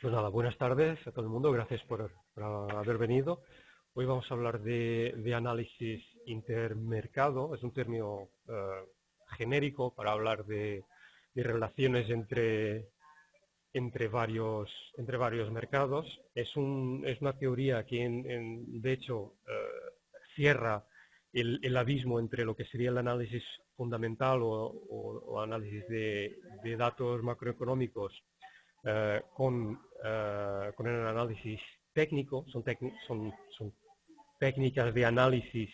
Pues nada, buenas tardes a todo el mundo, gracias por haber venido. Hoy vamos a hablar de análisis intermercado, es un término genérico para hablar de relaciones entre varios mercados. Es una teoría que de hecho cierra el abismo entre lo que sería el análisis fundamental o análisis de datos macroeconómicos con el análisis técnico. Son técnicas de análisis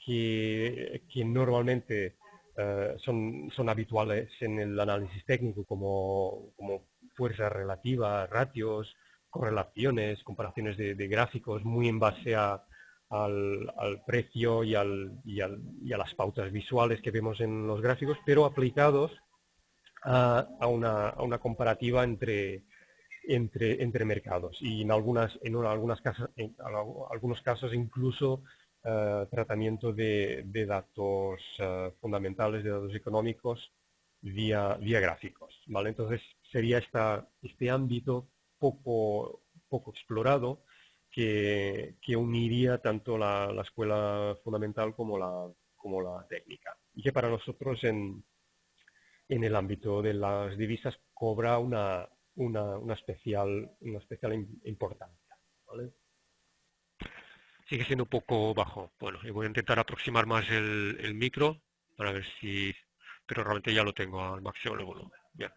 que normalmente son habituales en el análisis técnico, como fuerza relativa, ratios, correlaciones, comparaciones de gráficos, muy en base al precio y a las pautas visuales que vemos en los gráficos, pero aplicados a una comparativa entre mercados, y en algunos casos incluso tratamiento de datos fundamentales, de datos económicos vía gráficos, ¿vale? Entonces sería este ámbito poco explorado que uniría tanto la escuela fundamental como la técnica, y que para nosotros en el ámbito de las divisas cobra una especial importancia, ¿vale? Sigue siendo un poco bajo. Bueno, y voy a intentar aproximar más el micro para ver si... Pero realmente ya lo tengo al máximo el volumen. Bien.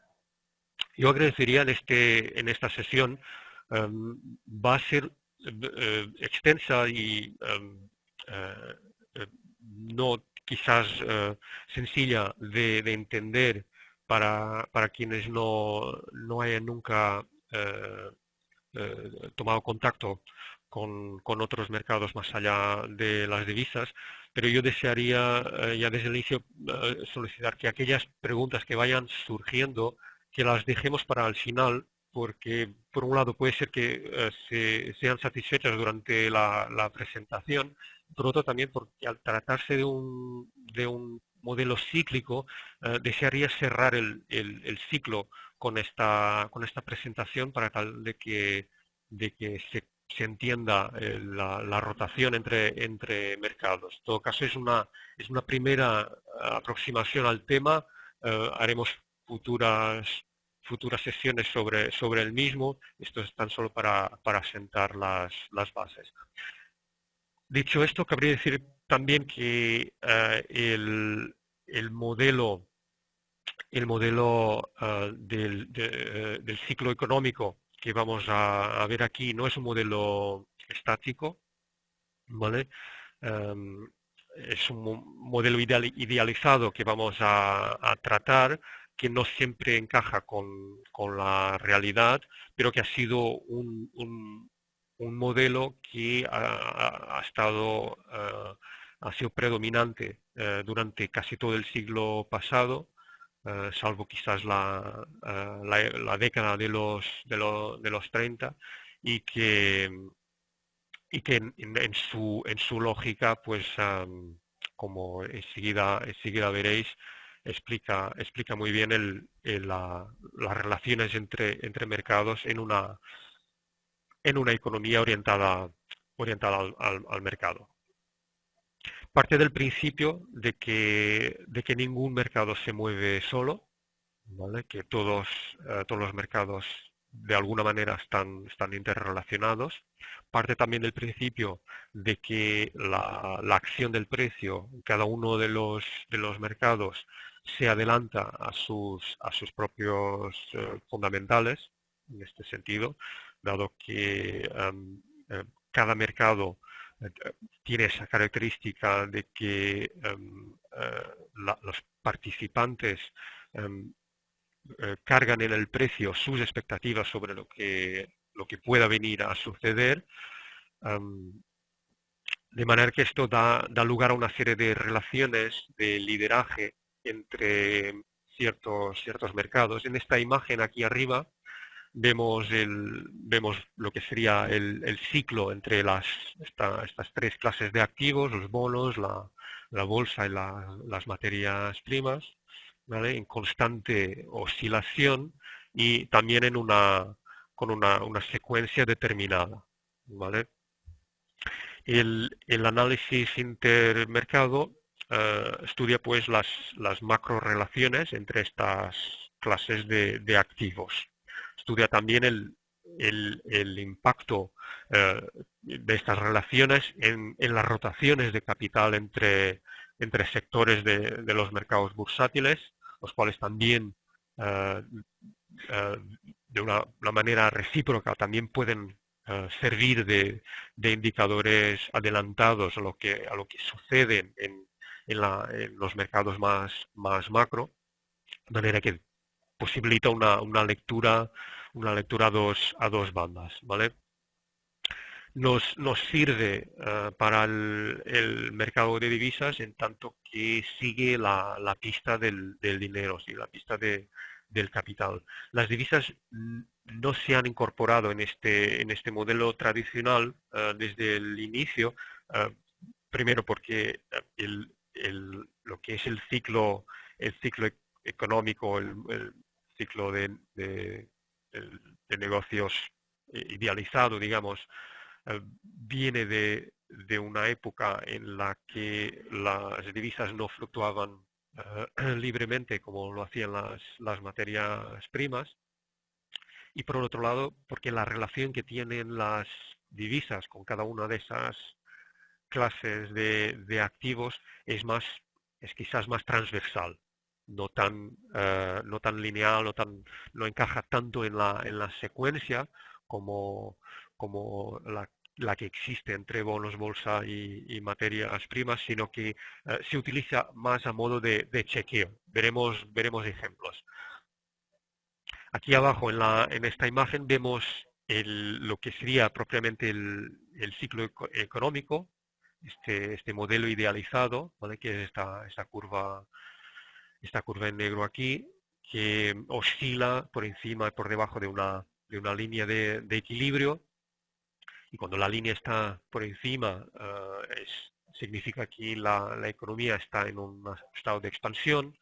Yo agradecería en esta sesión, va a ser extensa y no quizás sencilla de entender para quienes no hayan nunca tomado contacto con otros mercados más allá de las divisas, pero yo desearía ya desde el inicio solicitar que aquellas preguntas que vayan surgiendo, que las dejemos para el final, porque por un lado puede ser que sean satisfechas durante la presentación, por otro también porque al tratarse de un modelo cíclico, desearía cerrar el ciclo con esta presentación para tal de que se entienda la rotación entre mercados. En todo caso, es una primera aproximación al tema. Haremos futuras sesiones sobre el mismo. Esto es tan solo para sentar las bases. Dicho esto, cabría decir también que el modelo del ciclo económico que vamos a ver aquí no es un modelo estático, ¿vale? Es un modelo idealizado que vamos a tratar, que no siempre encaja con la realidad, pero que ha sido un modelo que ha sido predominante durante casi todo el siglo pasado, salvo quizás la década de los 30, y que en su lógica, pues como enseguida veréis, explica muy bien las relaciones entre mercados en una economía orientada al mercado. Parte del principio de que ningún mercado se mueve solo, ¿vale? Que todos los mercados de alguna manera están interrelacionados. Parte también del principio de que la acción del precio en cada uno de los mercados se adelanta a sus propios fundamentales, en este sentido, dado que cada mercado tiene esa característica de que los participantes cargan en el precio sus expectativas sobre lo que pueda venir a suceder, de manera que esto da lugar a una serie de relaciones de lideraje entre ciertos mercados. En esta imagen aquí arriba vemos lo que sería el ciclo entre estas tres clases de activos: los bonos, la bolsa y las materias primas, ¿vale? En constante oscilación, y también en con una secuencia determinada, ¿vale? El análisis intermercado estudia pues las macrorelaciones entre estas clases de activos. Estudia también el impacto de estas relaciones en las rotaciones de capital entre sectores de los mercados bursátiles, los cuales también eh, de una manera recíproca también pueden servir de indicadores adelantados a lo que sucede en los mercados más macro, de manera que posibilita una lectura a dos bandas, ¿vale? Nos sirve para el mercado de divisas en tanto que sigue la pista del dinero, ¿sí? La pista del capital. Las divisas no se han incorporado en este modelo tradicional desde el inicio, primero porque lo que es el ciclo económico, el ciclo de negocios idealizado, digamos, viene de una época en la que las divisas no fluctuaban libremente como lo hacían las materias primas, y por otro lado porque la relación que tienen las divisas con cada una de esas clases de activos es quizás más transversal, no tan lineal, no encaja tanto en la secuencia como, como la que existe entre bonos, bolsa y materias primas, sino que se utiliza más a modo de chequeo. Veremos ejemplos. Aquí abajo en esta imagen vemos lo que sería propiamente el ciclo económico, este modelo idealizado, ¿vale? Que es esta curva en negro aquí, que oscila por encima y por debajo de una línea de equilibrio, y cuando la línea está por encima significa que la economía está en un estado de expansión,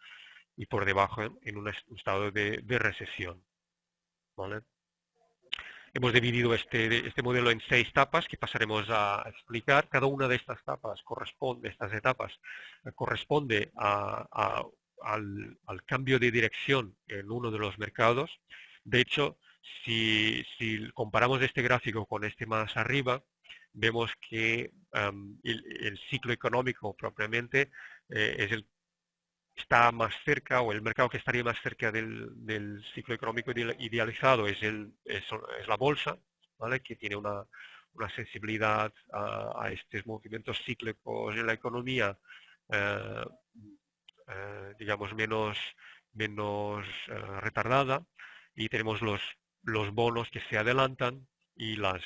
y por debajo en un estado de recesión, ¿vale? Hemos dividido este modelo en 6 etapas que pasaremos a explicar. Cada una de estas etapas corresponde al cambio de dirección en uno de los mercados. De hecho, si comparamos este gráfico con este más arriba, vemos que el ciclo económico propiamente está más cerca, o el mercado que estaría más cerca del ciclo económico idealizado es la bolsa, ¿vale? Que tiene una sensibilidad a estos movimientos cíclicos en la economía, eh, digamos, menos retardada, y tenemos los bonos que se adelantan y las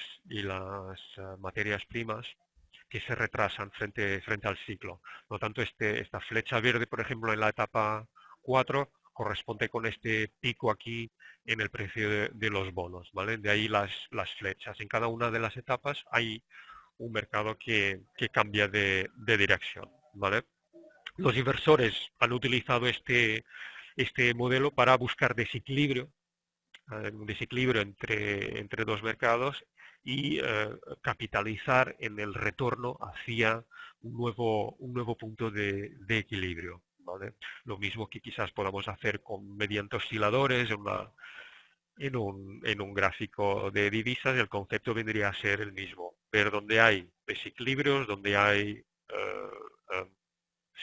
materias primas que se retrasan frente al ciclo. Por lo tanto, esta flecha verde, por ejemplo, en la etapa 4, corresponde con este pico aquí en el precio de los bonos, ¿vale? De ahí las flechas. En cada una de las etapas hay un mercado que cambia de dirección, ¿vale? Los inversores han utilizado este modelo para buscar desequilibrio, un desequilibrio entre dos mercados, y capitalizar en el retorno hacia un nuevo punto de equilibrio, ¿vale? Lo mismo que quizás podamos hacer mediante osciladores en un gráfico de divisas. El concepto vendría a ser el mismo: ver dónde hay desequilibrios, donde hay eh,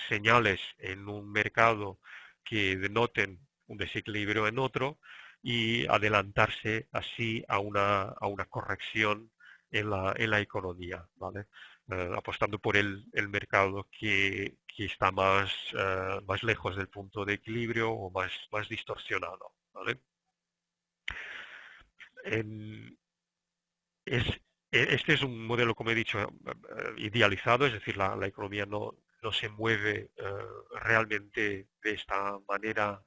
señales en un mercado que denoten un desequilibrio en otro, y adelantarse así a una corrección en la economía, ¿vale? Apostando por el mercado que está más lejos del punto de equilibrio o más distorsionado, ¿vale? En- es, este es un modelo, como he dicho, idealizado, es decir, la economía no se mueve realmente de esta manera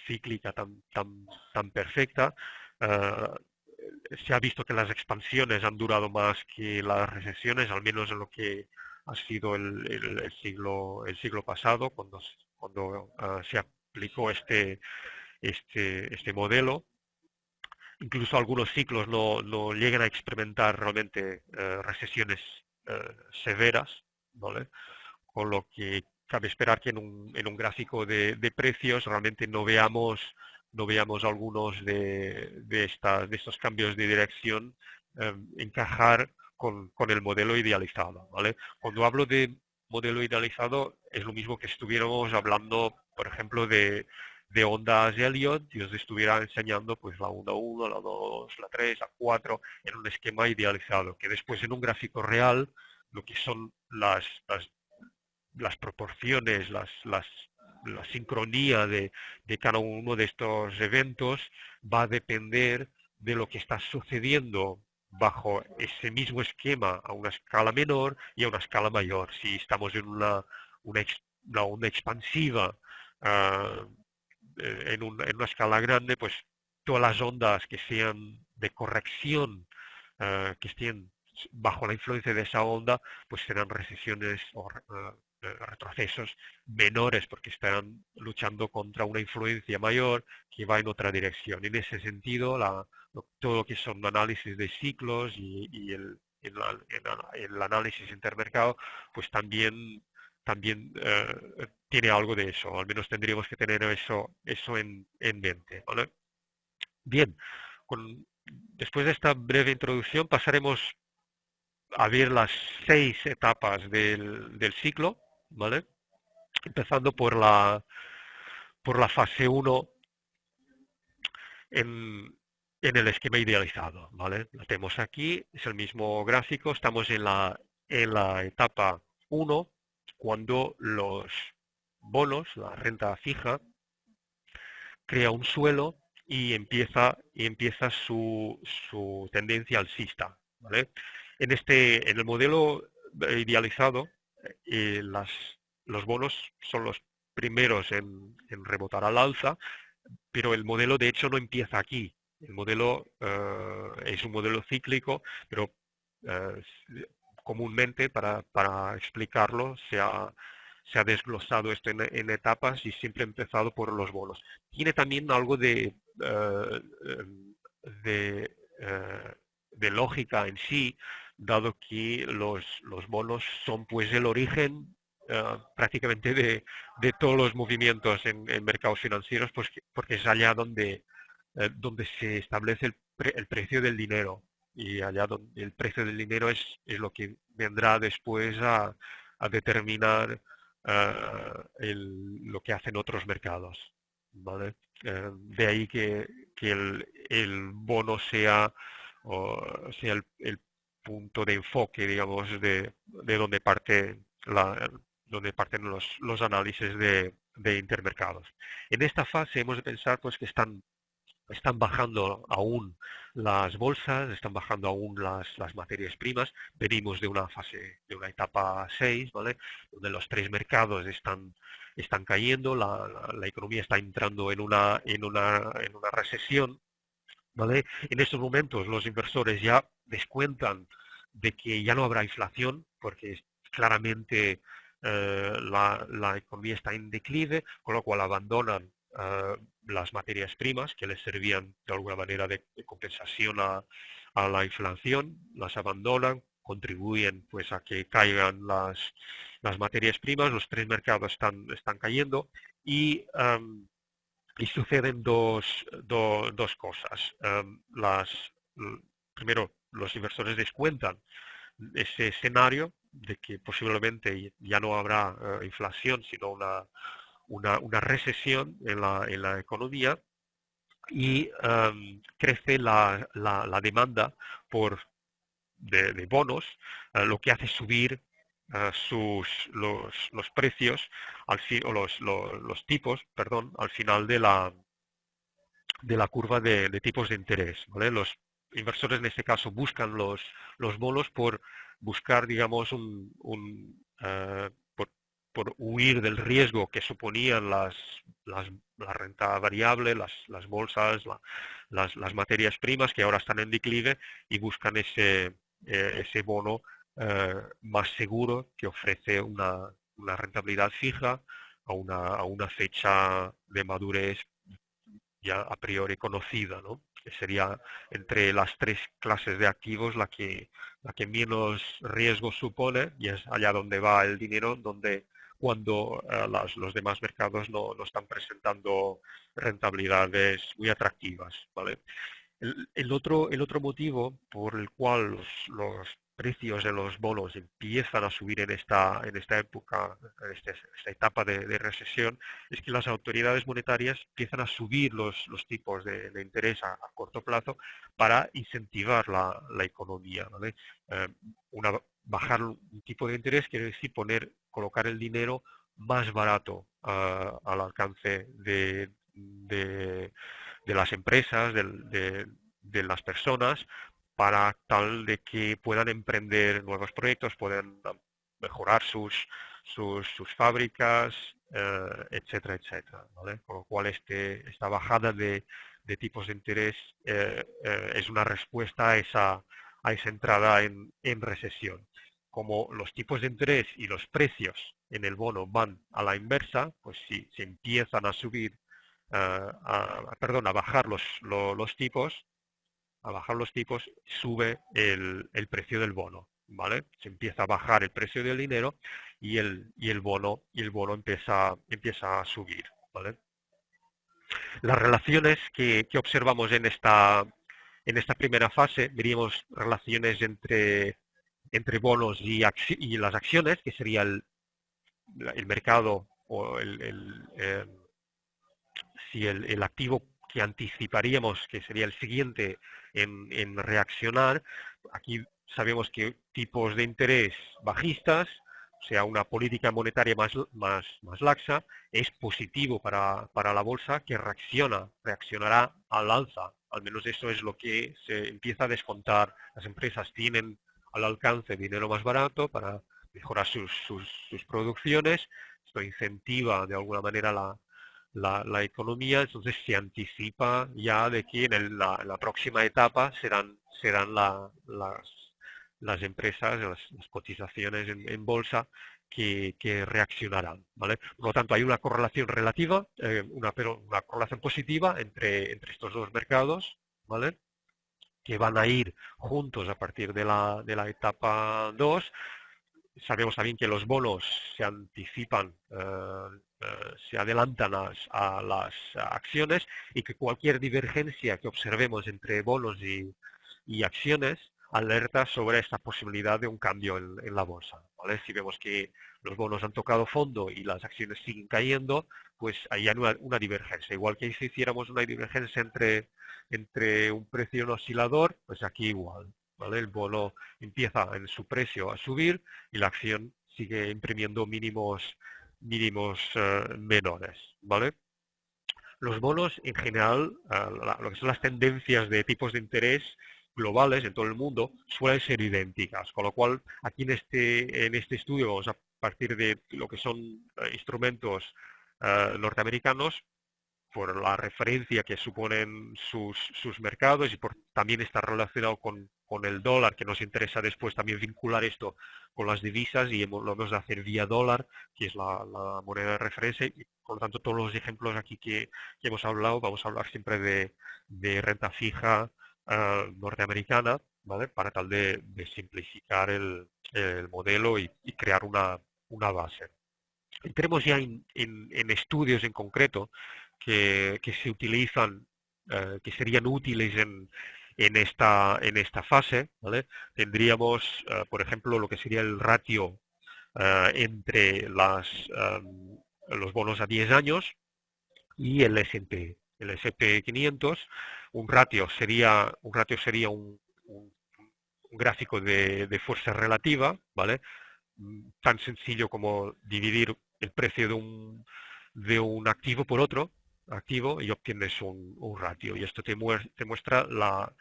cíclica tan perfecta. Eh, Se ha visto que las expansiones han durado más que las recesiones, al menos en lo que ha sido el siglo pasado, cuando se aplicó este modelo. incluso algunos ciclos no llegan a experimentar realmente recesiones severas, ¿vale? Con lo que cabe esperar que en un gráfico de precios realmente no veamos algunos de estos cambios de dirección encajar con el modelo idealizado, ¿vale? Cuando hablo de modelo idealizado es lo mismo que estuviéramos hablando, por ejemplo, de ondas Elliot y os estuviera enseñando pues la onda 1, la 2, la 3, la 4 en un esquema idealizado, que después en un gráfico real lo que son las proporciones, la sincronía de cada uno de estos eventos va a depender de lo que está sucediendo bajo ese mismo esquema a una escala menor y a una escala mayor. Si estamos en una onda expansiva uh, en una escala grande, pues todas las ondas que sean de corrección, que estén bajo la influencia de esa onda, pues serán recesiones o retrocesos menores porque estarán luchando contra una influencia mayor que va en otra dirección. En ese sentido, todo lo que son análisis de ciclos y el análisis intermercado, pues también tiene algo de eso, al menos tendríamos que tener eso en mente, ¿vale? Bien, después de esta breve introducción pasaremos a ver las 6 etapas del ciclo, ¿vale? Empezando por la fase 1 en el esquema idealizado, ¿vale? La tenemos aquí, es el mismo gráfico, estamos en la etapa 1, cuando los bonos, la renta fija, crea un suelo y empieza su tendencia alcista, ¿vale? En el modelo idealizado, los bonos son los primeros en rebotar al alza, pero el modelo de hecho no empieza aquí. El modelo es un modelo cíclico, pero eh, comúnmente para explicarlo se ha desglosado esto en etapas y siempre ha empezado por los bonos. Tiene también algo de, eh, de lógica en sí, dado que los bonos son pues el origen prácticamente de todos los movimientos en mercados financieros, pues porque es allá donde se establece el precio del dinero y allá donde el precio del dinero es lo que vendrá después a determinar lo que hacen otros mercados, ¿vale? De ahí que el bono sea el punto de enfoque, digamos, de donde parten los análisis de intermercados. En esta fase hemos de pensar pues que están bajando aún las bolsas, están bajando aún las materias primas. Venimos de una fase, de una etapa 6, ¿vale? Donde los tres mercados están cayendo, la economía está entrando en una recesión, ¿vale? En estos momentos los inversores ya descuentan de que ya no habrá inflación, porque claramente la economía está en declive, con lo cual abandonan las materias primas que les servían de alguna manera de compensación a la inflación, las abandonan, contribuyen pues a que caigan las materias primas, los tres mercados están cayendo y suceden dos cosas. Primero, los inversores descuentan ese escenario de que posiblemente ya no habrá inflación, sino una recesión en la economía y crece la demanda de bonos, lo que hace subir los precios o los tipos, perdón, al final de la curva de tipos de interés, ¿vale? Los inversores en este caso buscan los bonos por buscar, digamos, por huir del riesgo que suponían la renta variable, las bolsas, las materias primas que ahora están en declive y buscan ese bono más seguro que ofrece una rentabilidad fija a una fecha de madurez ya a priori conocida, ¿no? que sería entre las tres clases de activos la que menos riesgo supone, y es allá donde va el dinero, donde cuando los demás mercados no están presentando rentabilidades muy atractivas, ¿vale? El otro motivo por el cual los precios de los bonos empiezan a subir en esta época, esta etapa de recesión, es que las autoridades monetarias empiezan a subir los tipos de interés a corto plazo para incentivar la economía, ¿vale? Eh, bajar un tipo de interés quiere decir colocar el dinero más barato al alcance de las empresas, de las personas, para tal de que puedan emprender nuevos proyectos, puedan mejorar sus fábricas, etcétera, etcétera, ¿vale? Con lo cual esta bajada de tipos de interés es una respuesta a esa entrada en recesión. Como los tipos de interés y los precios en el bono van a la inversa, pues si se empiezan a subir a bajar los tipos, sube el precio del bono, ¿vale? Se empieza a bajar el precio del dinero y el bono empieza a subir, ¿vale? Las relaciones que observamos en esta primera fase, veríamos relaciones entre bonos y las acciones, que sería el mercado o si el activo que anticiparíamos que sería el siguiente en reaccionar. Aquí sabemos que tipos de interés bajistas, o sea, una política monetaria más laxa, es positivo para la bolsa, que reaccionará al alza. Al menos eso es lo que se empieza a descontar. Las empresas tienen al alcance dinero más barato para mejorar sus producciones. Esto incentiva de alguna manera la economía, entonces se anticipa ya de que en la próxima etapa serán las empresas, las cotizaciones en bolsa que reaccionarán, ¿vale? Por lo tanto, hay una correlación relativa, pero una correlación positiva entre estos dos mercados, ¿vale? Que van a ir juntos a partir de la etapa 2. Sabemos también que los bonos se anticipan, se adelantan a las acciones, y que cualquier divergencia que observemos entre bonos y acciones alerta sobre esta posibilidad de un cambio en la bolsa, ¿vale? Si vemos que los bonos han tocado fondo y las acciones siguen cayendo, pues ahí hay una divergencia. Igual que si hiciéramos una divergencia entre un precio y un oscilador, pues aquí igual, ¿vale? El bono empieza en su precio a subir y la acción sigue imprimiendo mínimos menores, ¿vale? Los bonos en general, lo que son las tendencias de tipos de interés globales en todo el mundo suelen ser idénticas, con lo cual aquí en este estudio vamos a partir de lo que son instrumentos norteamericanos, por la referencia que suponen sus mercados, y también está relacionado con el dólar, que nos interesa después también vincular esto con las divisas, y lo hemos de hacer vía dólar, que es la moneda de referencia. Y por lo tanto, todos los ejemplos aquí que hemos hablado, vamos a hablar siempre de renta fija norteamericana, ¿vale? Para tal de simplificar el modelo y crear una base. Entremos ya en estudios en concreto que se utilizan, que serían útiles en esta fase, ¿vale? Tendríamos, por ejemplo, lo que sería el ratio entre los bonos a 10 años y el S&P 500. Un ratio sería un gráfico de fuerza relativa, ¿vale? Tan sencillo como dividir el precio de un activo por otro activo y obtienes un ratio. Y esto te muestra la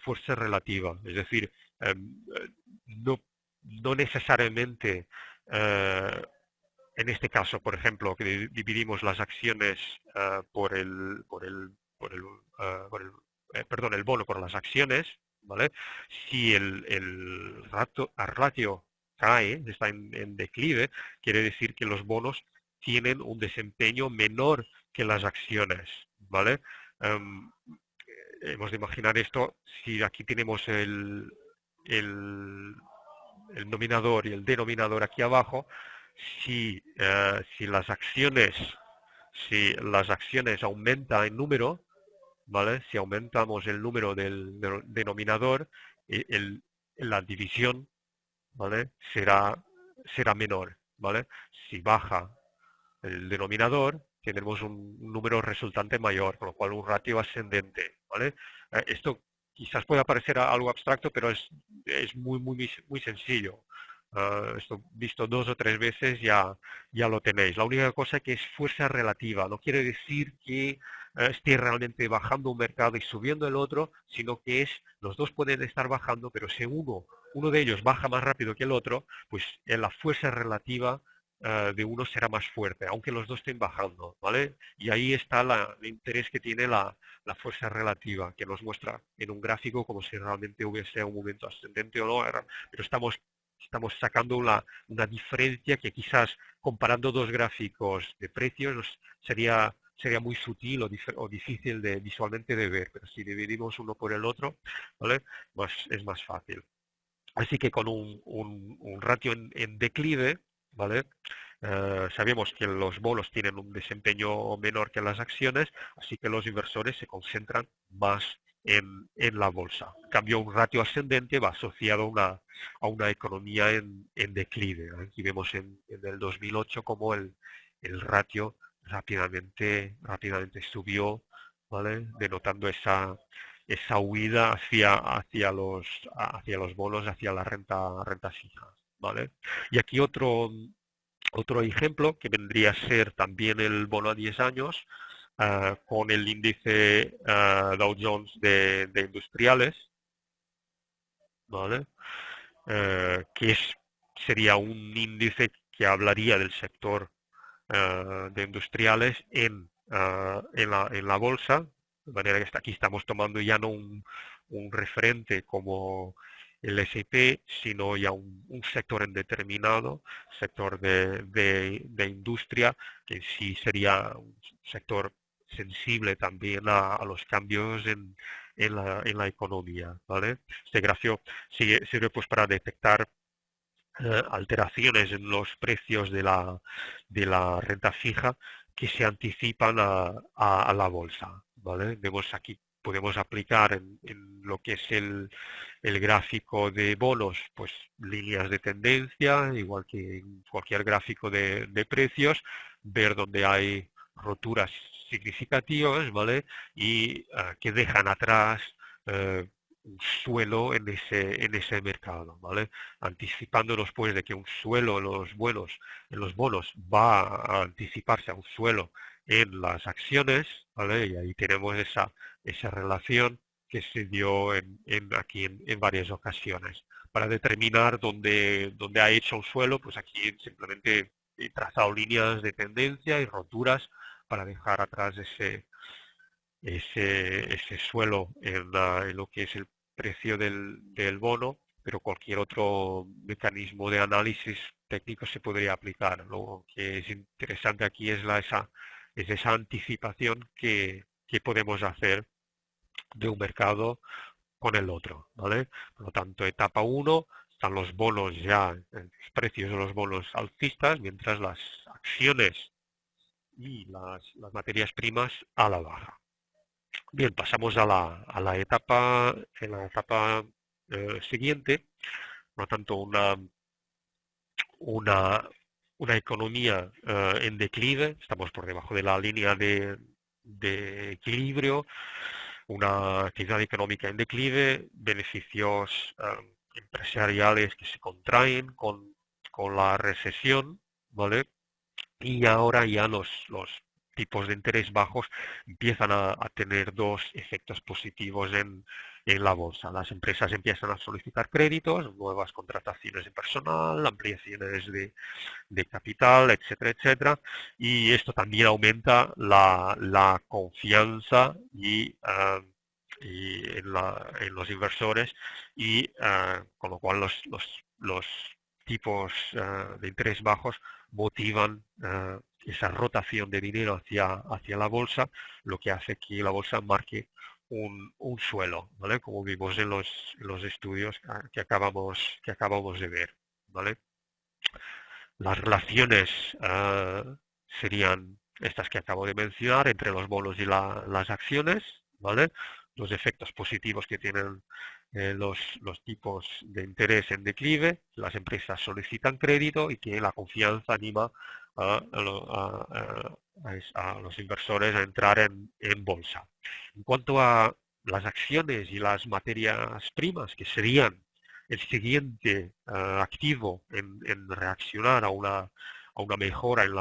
fuerza relativa. Es decir, no necesariamente, en este caso, por ejemplo, que dividimos las acciones perdón, el bono por las acciones, ¿vale? Si el ratio cae, está en declive, quiere decir que los bonos tienen un desempeño menor que las acciones, ¿vale? hemos de imaginar esto, si aquí tenemos el, el nominador y el denominador aquí abajo, si las acciones, si las acciones aumentan en número, ¿vale? Si aumentamos el número del denominador, la división, ¿vale? Será menor, ¿vale? Si baja el denominador, tendremos un número resultante mayor, con lo cual un ratio ascendente, ¿vale? Esto quizás pueda parecer algo abstracto, pero es muy sencillo. Esto visto 2 o 3 veces ya lo tenéis. La única cosa que es fuerza relativa, no quiere decir que esté realmente bajando un mercado y subiendo el otro, sino que los dos pueden estar bajando, pero si uno de ellos baja más rápido que el otro, pues en la fuerza relativa de uno será más fuerte, aunque los dos estén bajando, ¿vale? Y ahí está el interés que tiene la fuerza relativa, que nos muestra en un gráfico como si realmente hubiese un momento ascendente o no, pero estamos sacando una diferencia que quizás comparando dos gráficos de precios sería muy sutil o difícil visualmente de ver, pero si dividimos uno por el otro, ¿vale? Es más fácil. Así que con un ratio en declive, ¿vale? Sabemos que los bonos tienen un desempeño menor que las acciones, así que los inversores se concentran más en la bolsa. En cambio, un ratio ascendente va asociado a una economía en declive. Aquí vemos en el 2008 como el ratio rápidamente subió, ¿vale? Denotando esa huida hacia los bonos, hacia la renta fija, ¿vale? Y aquí otro ejemplo que vendría a ser también el bono a 10 años con el índice Dow Jones de industriales, ¿vale? Sería un índice que hablaría del sector de industriales en la bolsa, de manera que aquí estamos tomando ya no un referente como el S&P, sino ya un sector en determinado, sector de industria, que en sí sería un sector sensible también a los cambios en la economía, ¿vale? Este gráfico sirve pues para detectar alteraciones en los precios de la renta fija que se anticipan a la bolsa, ¿vale? Vemos aquí, podemos aplicar en lo que es el gráfico de bonos, pues líneas de tendencia, igual que en cualquier gráfico de precios, ver dónde hay roturas significativas, ¿vale? Y que dejan atrás un suelo en ese mercado, ¿vale? Anticipándonos pues de que un suelo en los bonos va a anticiparse a un suelo en las acciones, ¿vale? Y ahí tenemos esa relación que se dio aquí en varias ocasiones. Para determinar dónde ha hecho un suelo, pues aquí simplemente he trazado líneas de tendencia y roturas para dejar atrás ese suelo en lo que es el precio del bono, pero cualquier otro mecanismo de análisis técnico se podría aplicar. Lo que es interesante aquí es esa anticipación que podemos hacer de un mercado con el otro, ¿vale? Por lo tanto, etapa 1, están los bonos ya, los precios de los bonos alcistas, mientras las acciones y las materias primas a la baja. Bien, pasamos a la etapa, siguiente, por lo tanto, una, una economía en declive, estamos por debajo de la línea de equilibrio, una actividad económica en declive, beneficios empresariales que se contraen con la recesión, ¿vale? Y ahora ya los tipos de interés bajos empiezan a tener dos efectos positivos en la bolsa. Las empresas empiezan a solicitar créditos, nuevas contrataciones de personal, ampliaciones de capital, etcétera, etcétera. Y esto también aumenta la confianza en los inversores y con lo cual los tipos de interés bajos motivan esa rotación de dinero hacia la bolsa, lo que hace que la bolsa marque un suelo, ¿vale? Como vimos en los estudios que acabamos de ver, ¿vale? Las relaciones serían estas que acabo de mencionar entre los bonos y las acciones, ¿vale? Los efectos positivos que tienen los tipos de interés en declive, las empresas solicitan crédito y que la confianza anima a los inversores a entrar en bolsa. En cuanto a las acciones y las materias primas, que serían el siguiente activo en reaccionar a una mejora en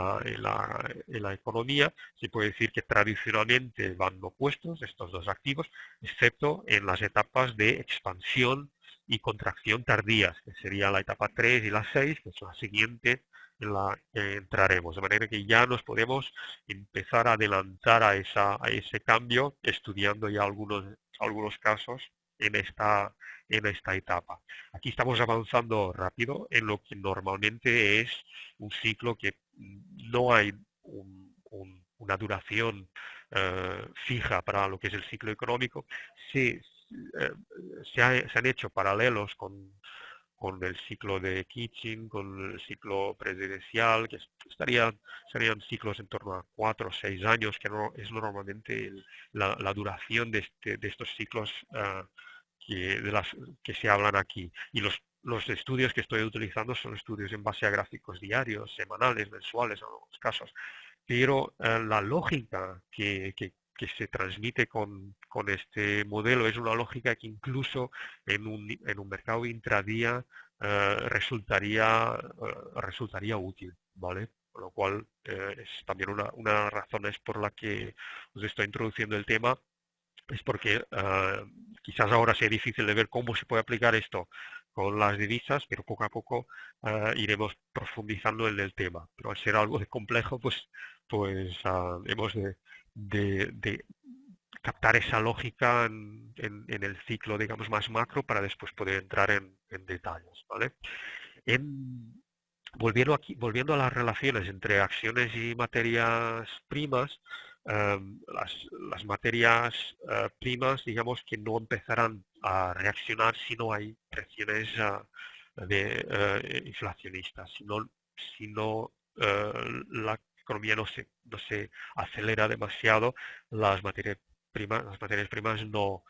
la economía, se puede decir que tradicionalmente van opuestos estos dos activos, excepto en las etapas de expansión y contracción tardías, que sería la etapa 3 y la 6, que es la siguiente en la que entraremos. De manera que ya nos podemos empezar a adelantar a ese cambio, estudiando ya algunos casos en esta etapa. Aquí estamos avanzando rápido en lo que normalmente es un ciclo que no hay una duración fija para lo que es el ciclo económico. Se han hecho paralelos con el ciclo de Kitching, con el ciclo presidencial, que serían ciclos en torno a 4 o 6 años, que no es normalmente la duración de estos ciclos que se hablan aquí. Y los estudios que estoy utilizando son estudios en base a gráficos diarios, semanales, mensuales en algunos casos. Pero la lógica que se transmite con este modelo es una lógica que incluso en un mercado intradía resultaría útil, ¿vale? Con lo cual es también una de las razones por la que os estoy introduciendo el tema, es porque quizás ahora sea difícil de ver cómo se puede aplicar esto con las divisas, pero poco a poco iremos profundizando en el tema. Pero al ser algo de complejo, pues hemos de captar esa lógica en el ciclo, digamos, más macro para después poder entrar en detalles, ¿vale? Volviendo a las relaciones entre acciones y materias primas, las materias primas, digamos que no empezarán a reaccionar si no hay presiones inflacionistas, si no la economía no se acelera demasiado, las materias primas no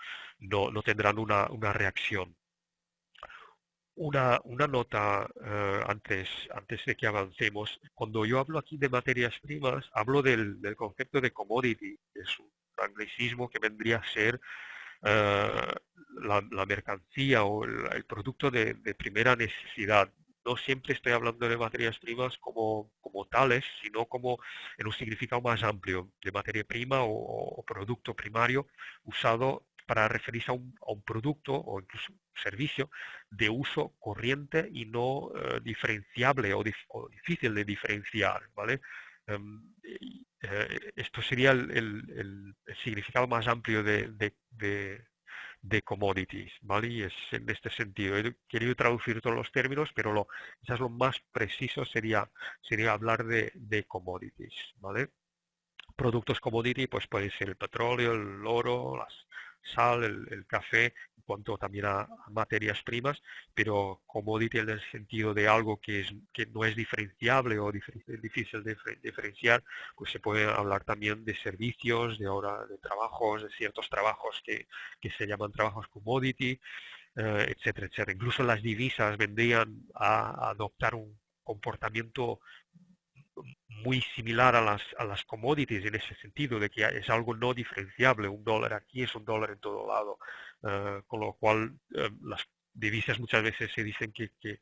tendrán una reacción. Una nota antes de que avancemos. Cuando yo hablo aquí de materias primas, hablo del concepto de commodity, que es un anglicismo que vendría a ser la mercancía o el producto de primera necesidad. No siempre estoy hablando de materias primas como tales, sino como en un significado más amplio, de materia prima o producto primario usado para referirse a un producto o incluso un servicio de uso corriente y no diferenciable o difícil de diferenciar, ¿vale? Esto sería el significado más amplio de commodities, ¿vale? Y es en este sentido. He querido traducir todos los términos, pero quizás lo más preciso sería hablar de commodities, ¿vale? Productos commodity, pues puede ser el petróleo, el oro, la sal, el café, en cuanto también a materias primas, pero commodity en el sentido de algo que no es diferenciable o difícil de diferenciar, pues se puede hablar también de servicios, de trabajos, de ciertos trabajos que se llaman trabajos commodity, etcétera, etcétera. Incluso las divisas vendrían a adoptar un comportamiento muy similar a las commodities en ese sentido, de que es algo no diferenciable. Un dólar aquí es un dólar en todo lado. Con lo cual, las divisas muchas veces se dicen que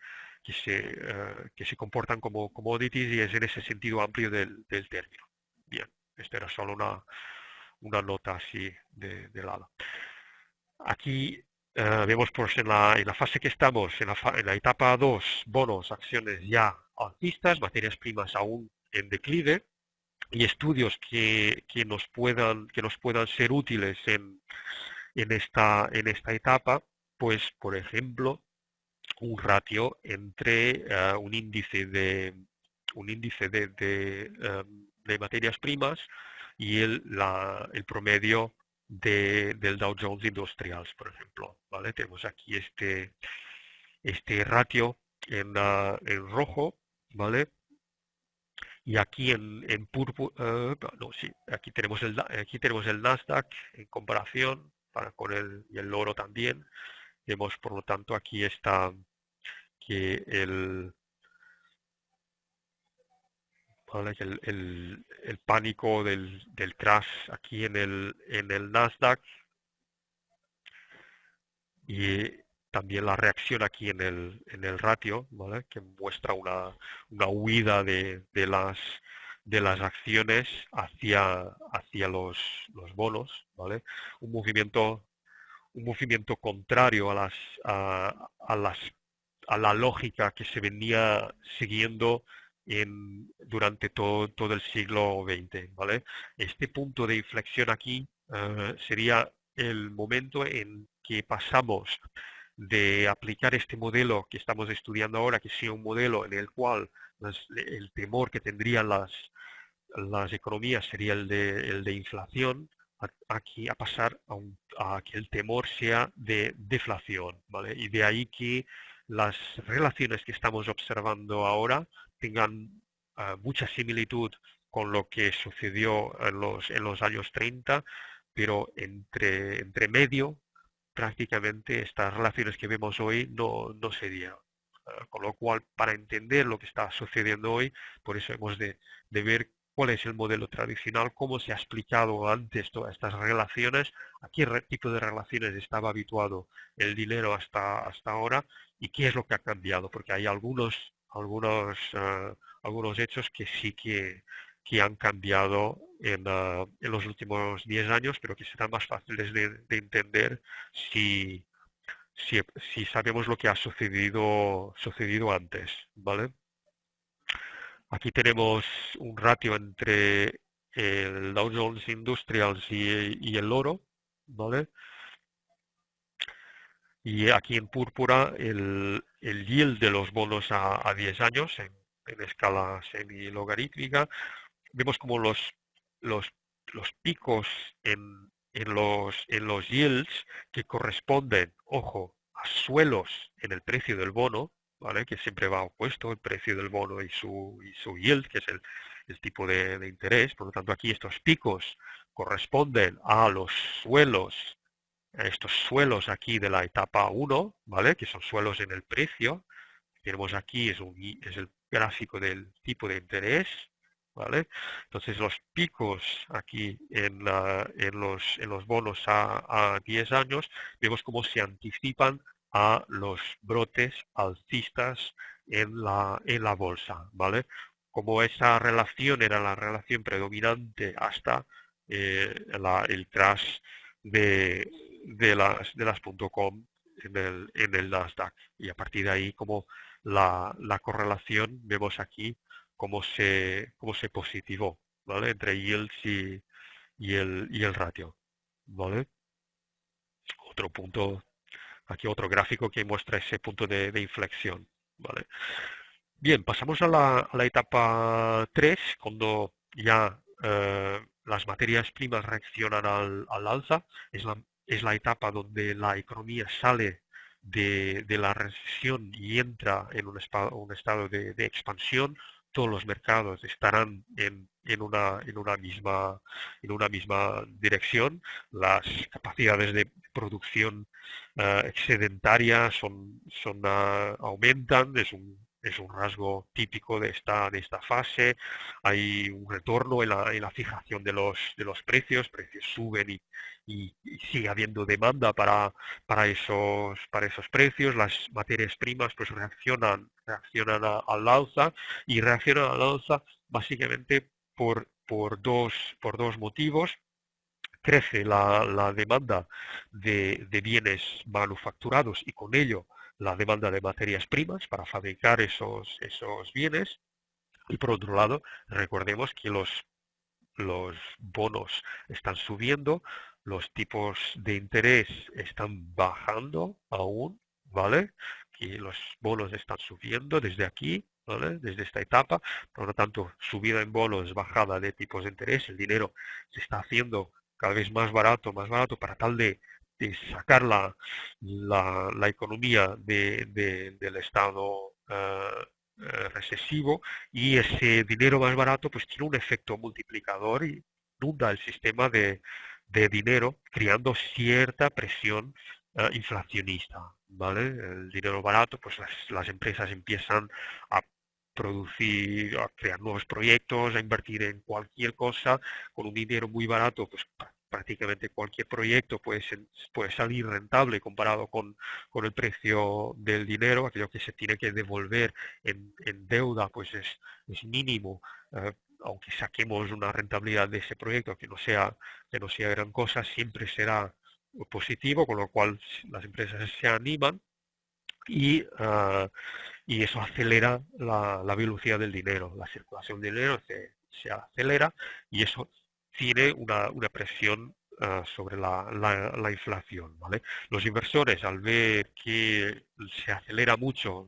se comportan como commodities y es en ese sentido amplio del término. Bien, esta era solo una nota así de lado. Aquí vemos pues en la fase que estamos, en la etapa 2, bonos, acciones ya alcistas, materias primas aún en declive, y estudios que nos puedan ser útiles en esta etapa, pues por ejemplo, un ratio entre un índice de materias primas y el promedio del Dow Jones Industrials, por ejemplo, ¿vale? Tenemos aquí este ratio en rojo, ¿vale? Y aquí en púrpura, no, sí, aquí tenemos el Nasdaq en comparación con y el oro también. Vemos, por lo tanto, aquí está que ¿vale? Que el pánico del crash aquí en el Nasdaq y también la reacción aquí en el ratio, ¿vale? Que muestra una huida de las acciones hacia los bonos, ¿vale? Un movimiento, un movimiento contrario a las, a la lógica que se venía siguiendo durante todo el siglo XX, ¿vale? Este punto de inflexión aquí sería el momento en que pasamos de aplicar este modelo que estamos estudiando ahora, que sea un modelo en el cual el temor que tendrían las economías sería el de inflación, aquí a pasar a que el temor sea de deflación, ¿vale? Y de ahí que las relaciones que estamos observando ahora tengan mucha similitud con lo que sucedió en los años 30, pero entre medio prácticamente estas relaciones que vemos hoy no se dieron. Con lo cual, para entender lo que está sucediendo hoy, por eso hemos de ver cuál es el modelo tradicional, cómo se ha explicado antes todas estas relaciones, a qué tipo de relaciones estaba habituado el dinero hasta ahora y qué es lo que ha cambiado, porque hay algunos hechos que sí que han cambiado en los últimos 10 años, pero que serán más fáciles de entender si, si, si sabemos lo que ha sucedido antes, ¿vale? Aquí tenemos un ratio entre el Dow Jones Industrials y el oro, ¿vale? Y aquí en púrpura el yield de los bonos a 10 años en escala semi-logarítmica. Vemos como los, los picos en los yields que corresponden, ojo, a suelos en el precio del bono, ¿vale? Que siempre va opuesto el precio del bono y su yield, que es el tipo de interés. Por lo tanto, aquí estos picos corresponden a estos suelos aquí de la etapa 1, ¿vale? Que son suelos en el precio. Tenemos aquí es el gráfico del tipo de interés, ¿vale? Entonces los picos aquí en los bonos a 10 años, vemos cómo se anticipan a los brotes alcistas en la bolsa, ¿vale? Como esa relación era la relación predominante hasta el crash de, de las .com en el Nasdaq. Y a partir de ahí, como la correlación, vemos aquí cómo se positivó, ¿vale? Entre yields y el ratio, ¿vale? Otro punto, aquí otro gráfico que muestra ese punto de inflexión, ¿vale? Bien, pasamos a la etapa 3 cuando ya las materias primas reaccionan al alza. Es la etapa donde la economía sale de la recesión y entra en un estado de expansión. Todos los mercados estarán en una misma dirección. Las capacidades de producción excedentaria aumentan, es un rasgo típico de esta fase. Hay un retorno en la fijación de los precios suben y sigue habiendo demanda para esos precios. Las materias primas pues reaccionan al alza y reaccionan al alza básicamente por dos motivos. Crece la demanda de bienes manufacturados y con ello la demanda de materias primas para fabricar esos bienes. Y por otro lado, recordemos que los bonos están subiendo, los tipos de interés están bajando aún, ¿vale? Y los bonos están subiendo desde aquí, ¿vale? Desde esta etapa. Por lo tanto, subida en bonos, bajada de tipos de interés, el dinero se está haciendo cada vez más barato, para tal de sacar la economía del estado recesivo, y ese dinero más barato pues tiene un efecto multiplicador y inunda el sistema de dinero, creando cierta presión inflacionista, ¿vale? El dinero barato, pues las empresas empiezan a producir, a crear nuevos proyectos, a invertir en cualquier cosa con un dinero muy barato, pues prácticamente cualquier proyecto puede salir rentable comparado con el precio del dinero. Aquello que se tiene que devolver en deuda pues es mínimo, aunque saquemos una rentabilidad de ese proyecto que no sea gran cosa, siempre será positivo, con lo cual las empresas se animan y eso acelera la velocidad del dinero, la circulación del dinero se acelera, y eso tiene una presión sobre la inflación, ¿vale? Los inversores, al ver que se acelera mucho,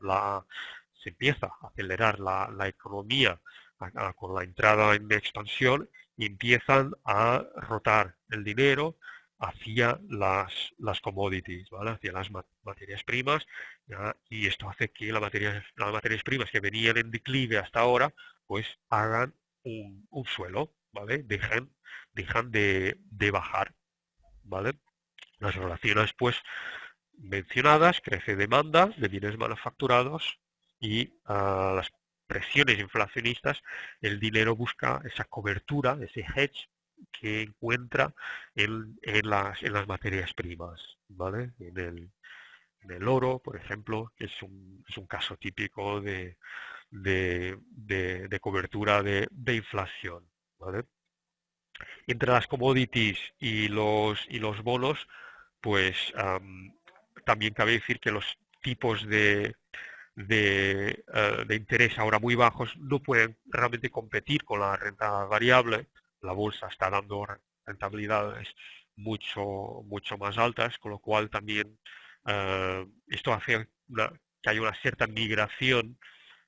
se empieza a acelerar la economía con la entrada en expansión, y empiezan a rotar el dinero hacia las commodities, ¿vale? Hacia las materias primas, ¿ya? Y esto hace que las materias primas que venían en declive hasta ahora, pues hagan un suelo, ¿vale? Dejan de bajar, ¿vale? Las relaciones, pues, mencionadas, crece demanda de bienes manufacturados y las presiones inflacionistas, el dinero busca esa cobertura, ese hedge que encuentra en las materias primas, ¿vale? En el oro, por ejemplo, que es un caso típico de cobertura de inflación, ¿vale? Entre las commodities y los bonos, pues también cabe decir que los tipos de interés ahora muy bajos no pueden realmente competir con la renta variable. La bolsa está dando rentabilidades mucho más altas, con lo cual también esto hace que haya una cierta migración,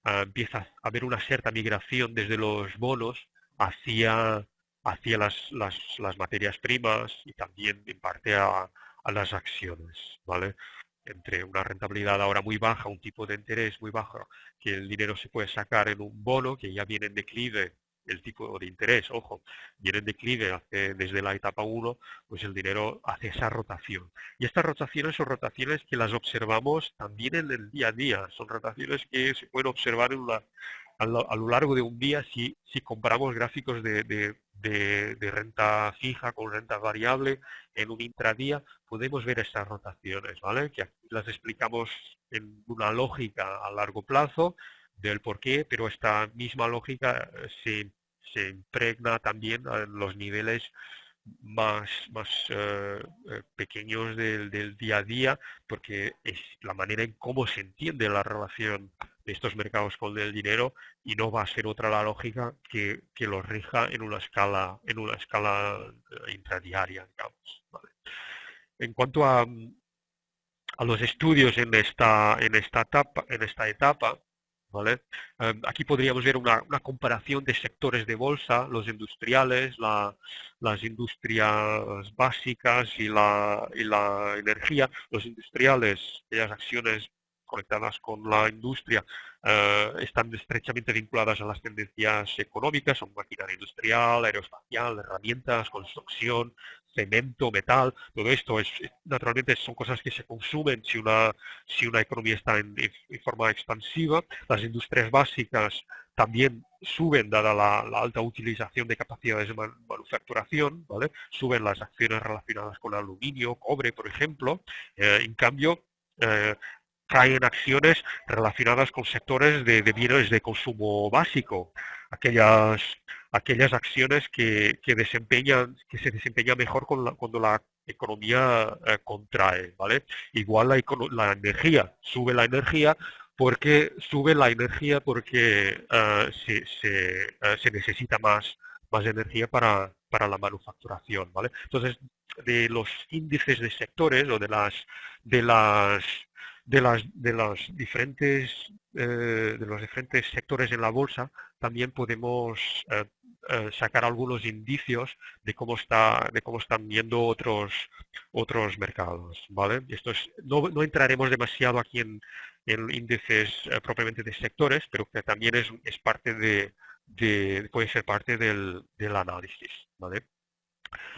empieza a haber una cierta migración desde los bonos hacia, hacia las materias primas y también en parte a las acciones, ¿vale? Entre una rentabilidad ahora muy baja, un tipo de interés muy bajo, que el dinero se puede sacar en un bono que ya viene en declive, el tipo de interés, ojo, viene en declive desde la etapa uno, pues el dinero hace esa rotación. Y estas rotaciones son rotaciones que las observamos también en el día a día, son rotaciones que se pueden observar a lo largo de un día si comparamos gráficos de renta fija con renta variable en un intradía, podemos ver estas rotaciones, ¿vale? Que aquí las explicamos en una lógica a largo plazo del por qué, pero esta misma lógica se impregna también en los niveles más pequeños del día a día, porque es la manera en cómo se entiende la relación de estos mercados con el dinero, y no va a ser otra la lógica que los rija en una escala intradiaria, digamos, ¿vale? En cuanto a los estudios en esta etapa, ¿vale? Aquí podríamos ver una comparación de sectores de bolsa, los industriales, las industrias básicas y la energía. Los industriales, aquellas acciones conectadas con la industria, están estrechamente vinculadas a las tendencias económicas, son maquinaria industrial, aeroespacial, herramientas, construcción, cemento, metal. Todo esto naturalmente son cosas que se consumen si una economía está en forma expansiva. Las industrias básicas también suben dada la alta utilización de capacidades de manufacturación, ¿vale? Suben las acciones relacionadas con aluminio, cobre, por ejemplo. En cambio, eh, caen acciones relacionadas con sectores de bienes de consumo básico, aquellas acciones que se desempeñan mejor cuando la economía contrae, ¿vale? Igual la energía, sube la energía porque se necesita más energía para la manufacturación, ¿vale? Entonces, de los índices de sectores o de las de los diferentes sectores en la bolsa, también podemos sacar algunos indicios de cómo están yendo otros mercados, ¿vale? No entraremos demasiado aquí en índices propiamente de sectores, pero que también es parte puede ser parte del análisis, ¿vale?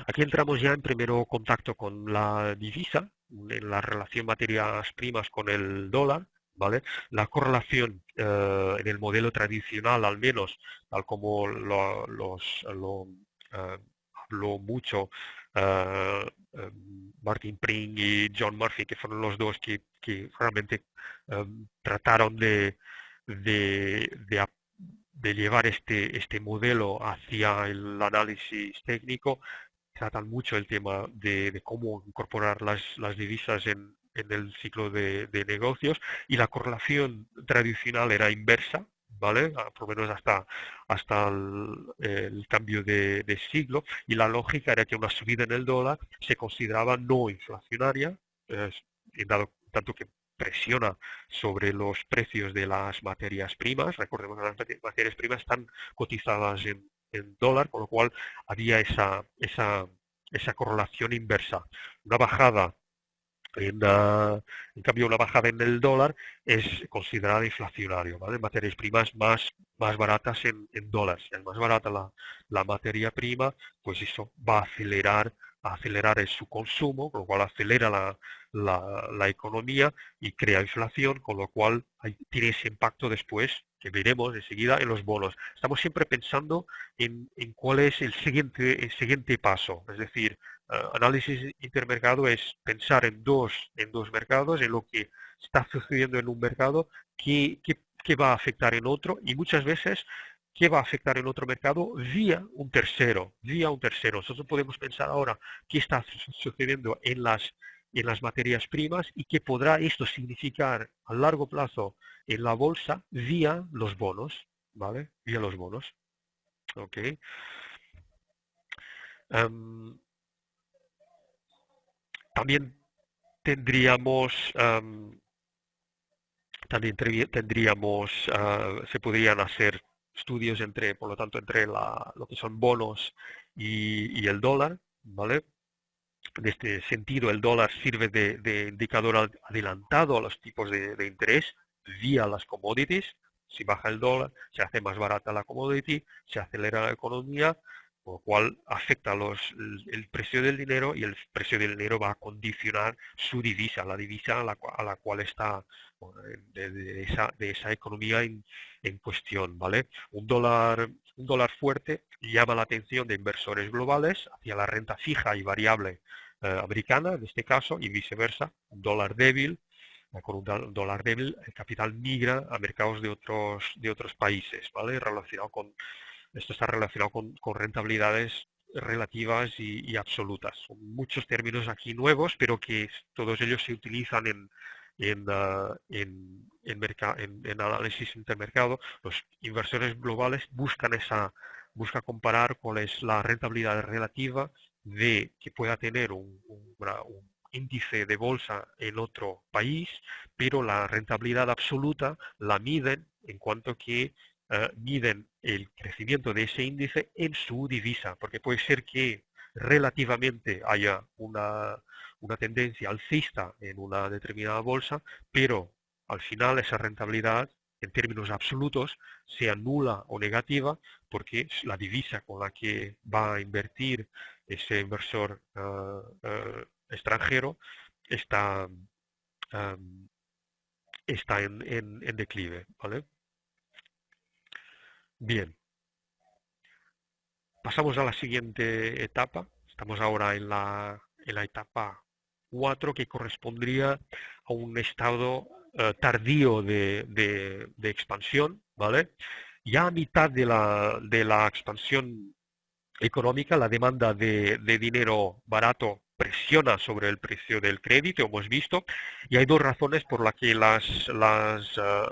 Aquí entramos ya en primero contacto con la divisa, en la relación materias primas con el dólar, ¿vale? La correlación en el modelo tradicional, al menos, tal como eh, habló mucho eh, eh, Martin Pring y John Murphy, que fueron los dos que realmente trataron de de llevar este modelo hacia el análisis técnico, tratan mucho el tema de cómo incorporar las divisas en el ciclo de negocios, y la correlación tradicional era inversa, ¿vale? Por lo menos hasta el cambio de siglo, y la lógica era que una subida en el dólar se consideraba no inflacionaria, en dado tanto que presiona sobre los precios de las materias primas. Recordemos que las materias primas están cotizadas en dólar, con lo cual había esa correlación inversa. Una bajada en cambio, una bajada en el dólar es considerada inflacionario, ¿vale? Materias primas más baratas en dólares. Si es más barata la materia prima, pues eso va a acelerar su consumo, con lo cual acelera la economía y crea inflación, con lo cual tiene ese impacto después, que veremos enseguida, en los bonos. Estamos siempre pensando en cuál es el siguiente paso, es decir, análisis intermercado es pensar en dos mercados, en lo que está sucediendo en un mercado, qué va a afectar en otro, y muchas veces qué va a afectar en otro mercado vía un tercero. Nosotros podemos pensar ahora qué está sucediendo en las materias primas y qué podrá esto significar a largo plazo en la bolsa vía los bonos, ¿vale? Vía los bonos. ¿Ok? Em, también tendríamos, se podrían hacer estudios por lo tanto, entre lo que son bonos y el dólar, ¿vale? En este sentido, el dólar sirve de indicador adelantado a los tipos de interés vía las commodities. Si baja el dólar, se hace más barata la commodity, se acelera la economía, con lo cual afecta el precio del dinero, y el precio del dinero va a condicionar su divisa, la divisa a la cual está, bueno, de esa economía en cuestión, ¿vale? Un dólar fuerte llama la atención de inversores globales hacia la renta fija y variable americana, en este caso, y viceversa. Un dólar débil, con un dólar débil, el capital migra a mercados de otros países, ¿vale? Esto está relacionado con rentabilidades relativas y absolutas. Son muchos términos aquí nuevos, pero que todos ellos se utilizan en análisis intermercado. Los inversores globales buscan comparar cuál es la rentabilidad relativa que pueda tener un índice de bolsa en otro país, pero la rentabilidad absoluta la miden en cuanto que miden el crecimiento de ese índice en su divisa, porque puede ser que relativamente haya una tendencia alcista en una determinada bolsa, pero al final esa rentabilidad en términos absolutos sea nula o negativa, porque la divisa con la que va a invertir ese inversor extranjero está, está en declive, ¿vale? Bien, pasamos a la siguiente etapa. Estamos ahora en la etapa 4, que correspondría a un estado tardío de expansión, ¿vale? Ya a mitad de la expansión económica, la demanda de dinero barato presiona sobre el precio del crédito, hemos visto, y hay dos razones por las que las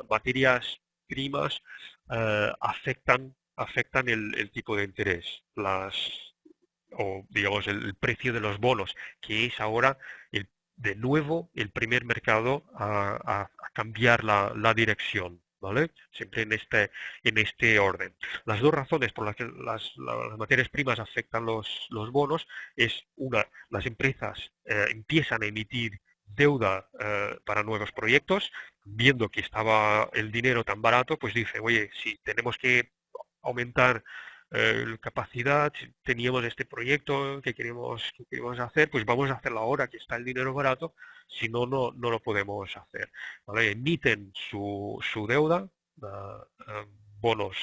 materias primas afectan el tipo de interés, o digamos el precio de los bonos, que es ahora de nuevo el primer mercado a cambiar la dirección, ¿vale? Siempre en este orden. Las dos razones por las que las materias primas afectan los bonos es una, las empresas empiezan a emitir deuda para nuevos proyectos, viendo que estaba el dinero tan barato, pues dice, oye, si tenemos que aumentar capacidad, si teníamos este proyecto que queremos hacer, pues vamos a hacerlo ahora que está el dinero barato, si no, no lo podemos hacer. ¿Vale? Emiten su deuda, bonos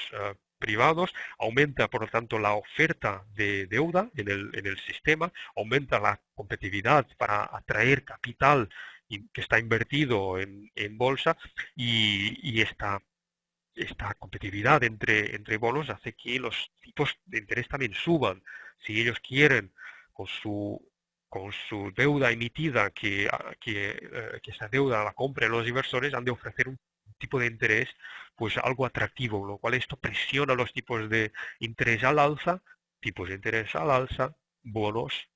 privados, aumenta por lo tanto la oferta de deuda en el sistema, aumenta la competitividad para atraer capital que está invertido en bolsa y esta competitividad entre bonos hace que los tipos de interés también suban. Si ellos quieren con su deuda emitida que esa deuda la compren los inversores, han de ofrecer un tipo de interés pues algo atractivo, lo cual esto presiona los tipos de interés al alza, tipos de interés al alza, bonos,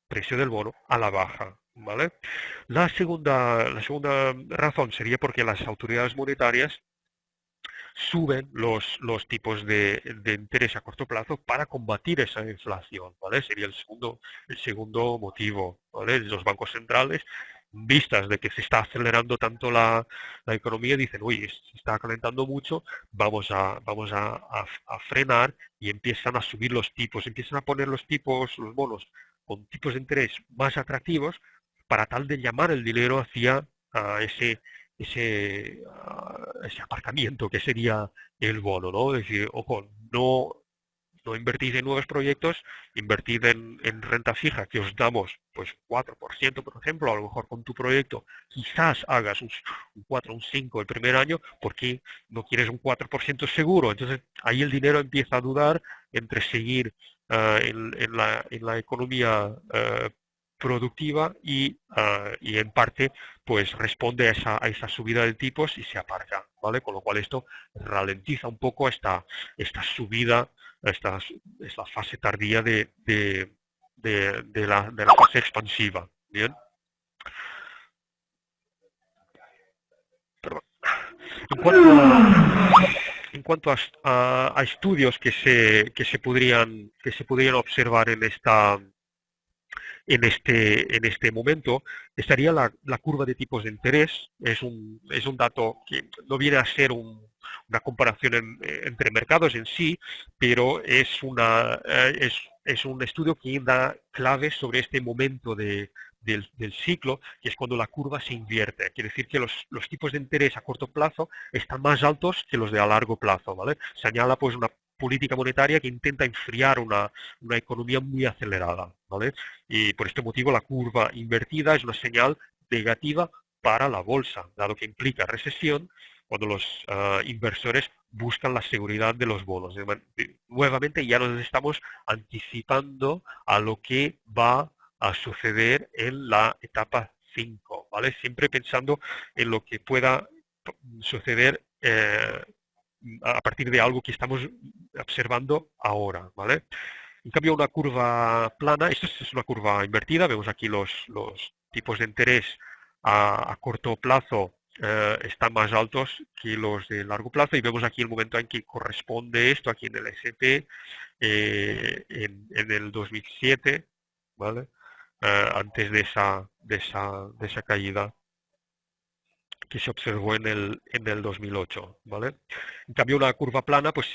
precio del bono a la baja. ¿Vale? La segunda razón sería porque las autoridades monetarias suben los tipos de interés a corto plazo para combatir esa inflación, ¿vale? Sería el segundo motivo, ¿vale? Los bancos centrales, vistas de que se está acelerando tanto la economía, dicen, uy, se está calentando mucho, vamos a frenar y empiezan a subir los tipos, empiezan a poner los tipos, los bonos, con tipos de interés más atractivos para tal de llamar el dinero hacia ese aparcamiento que sería el bono, ¿no? Es decir, ojo, no invertís en nuevos proyectos, invertid en renta fija, que os damos pues 4%, por ejemplo, a lo mejor con tu proyecto quizás hagas un 4, un 5 el primer año, porque no quieres un 4% seguro. Entonces ahí el dinero empieza a dudar entre seguir en la economía productiva y en parte pues responde a esa subida de tipos y se aparca, ¿vale? Con lo cual esto ralentiza un poco esta subida, esta fase tardía de la fase expansiva. Bien. Perdón. En cuanto a estudios que se podrían observar en este momento, estaría la curva de tipos de interés. Es un dato que no viene a ser una comparación entre mercados en sí, pero es un estudio que da claves sobre este momento del ciclo, que es cuando la curva se invierte. Quiere decir que los tipos de interés a corto plazo están más altos que los de a largo plazo, ¿vale? Señala pues una política monetaria que intenta enfriar una economía muy acelerada, ¿vale? Y por este motivo la curva invertida es una señal negativa para la bolsa, dado que implica recesión cuando los inversores buscan la seguridad de los bonos. Nuevamente ya nos estamos anticipando a lo que va a suceder en la etapa 5, ¿vale? Siempre pensando en lo que pueda suceder a partir de algo que estamos observando ahora, ¿vale? En cambio, una curva plana, esto es una curva invertida, vemos aquí los tipos de interés a corto plazo están más altos que los de largo plazo y vemos aquí el momento en que corresponde esto, aquí en el S&P, en el 2007, ¿vale? Antes de esa caída que se observó en el 2008, ¿vale? En cambio, una curva plana pues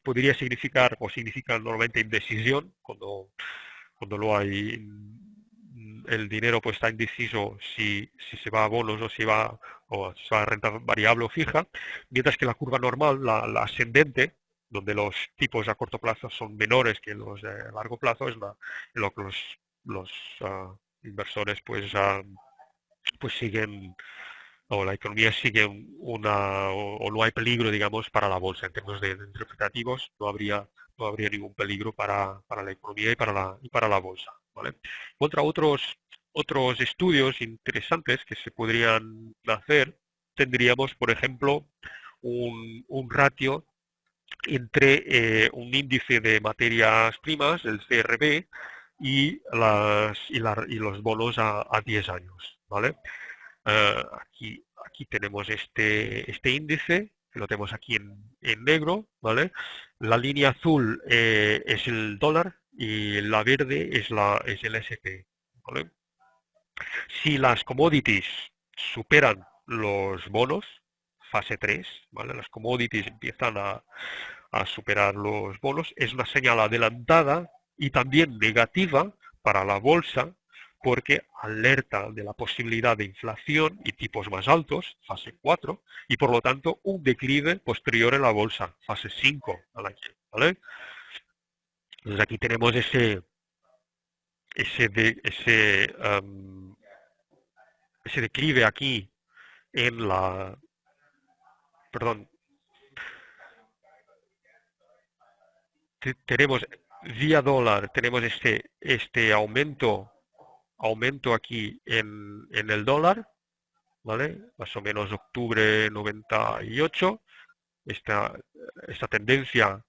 podría significar o significa normalmente indecisión, cuando lo hay el dinero pues está indeciso si se va a bonos o si va a renta variable o fija, mientras que la curva normal, la ascendente, donde los tipos a corto plazo son menores que los de largo plazo, es lo que los inversores pues siguen, o la economía sigue o no hay peligro, digamos, para la bolsa. En términos de interpretativos, no habría ningún peligro para la economía y para la bolsa, ¿vale? Contra otros estudios interesantes que se podrían hacer, tendríamos, por ejemplo, un ratio entre un índice de materias primas, el CRB, y los bonos a 10 años, ¿vale? Aquí aquí tenemos este índice, que lo tenemos aquí en negro, ¿vale? La línea azul es el dólar y la verde es el S&P, ¿vale? Si las commodities superan los bonos, fase 3, ¿vale? Las commodities empiezan a superar los bonos, es una señal adelantada y también negativa para la bolsa porque alerta de la posibilidad de inflación y tipos más altos, fase 4, y por lo tanto un declive posterior en la bolsa, fase 5, ¿vale? Entonces aquí tenemos ese declive aquí en la, perdón, tenemos vía dólar, tenemos este aumento aquí en el dólar, ¿vale? Más o menos octubre 98, esta tendencia,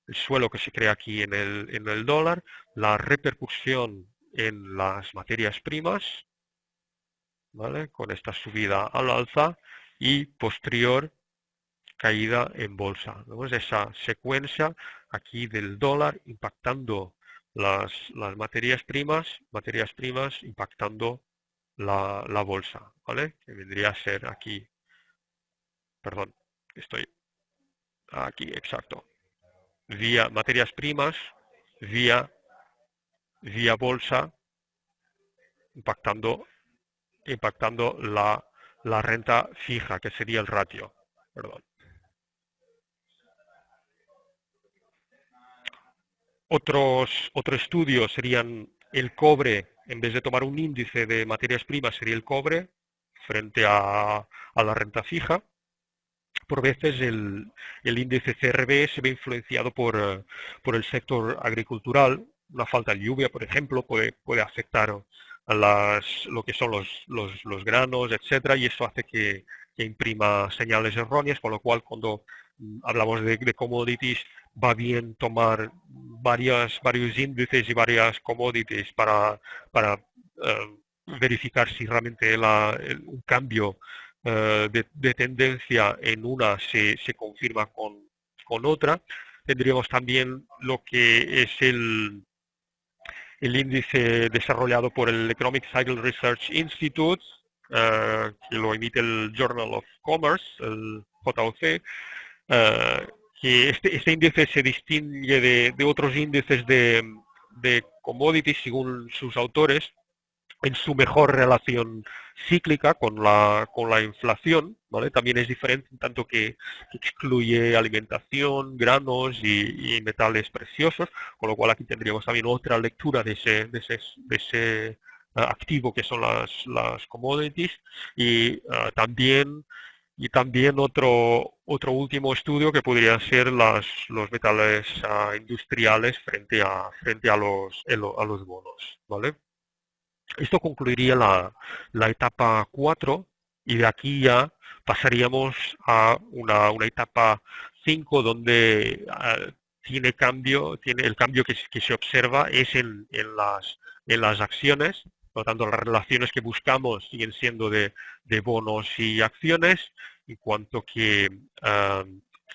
el suelo que se crea aquí en el dólar, la repercusión en las materias primas, ¿vale? Con esta subida al alza y posterior caída en bolsa. Vemos esa secuencia aquí del dólar impactando las materias primas impactando la bolsa, ¿vale? Que vendría a ser aquí, perdón, estoy aquí, exacto. Vía materias primas, vía bolsa, impactando la renta fija, que sería el ratio, perdón. Otro estudio serían el cobre, en vez de tomar un índice de materias primas, sería el cobre frente a la renta fija. Por veces el índice CRB se ve influenciado por el sector agricultural. Una falta de lluvia, por ejemplo, puede afectar a lo que son los granos, etcétera, y eso hace que imprima señales erróneas, con lo cual cuando hablamos de commodities, va bien tomar varios índices y varias commodities para verificar si realmente un cambio de tendencia en una se confirma con otra. Tendríamos también lo que es el índice desarrollado por el Economic Cycle Research Institute, que lo emite el Journal of Commerce, el JOC, que este índice se distingue de otros índices de commodities, según sus autores, en su mejor relación cíclica con la inflación, ¿vale? También es diferente en tanto que excluye alimentación, granos y metales preciosos, con lo cual aquí tendríamos también otra lectura de ese activo que son las commodities y también otro último estudio que podría ser los metales industriales frente a los bonos, ¿vale? Esto concluiría la etapa 4 y de aquí ya pasaríamos a una etapa 5 donde tiene el cambio que se observa es en las acciones, por lo tanto las relaciones que buscamos siguen siendo de bonos y acciones, en cuanto que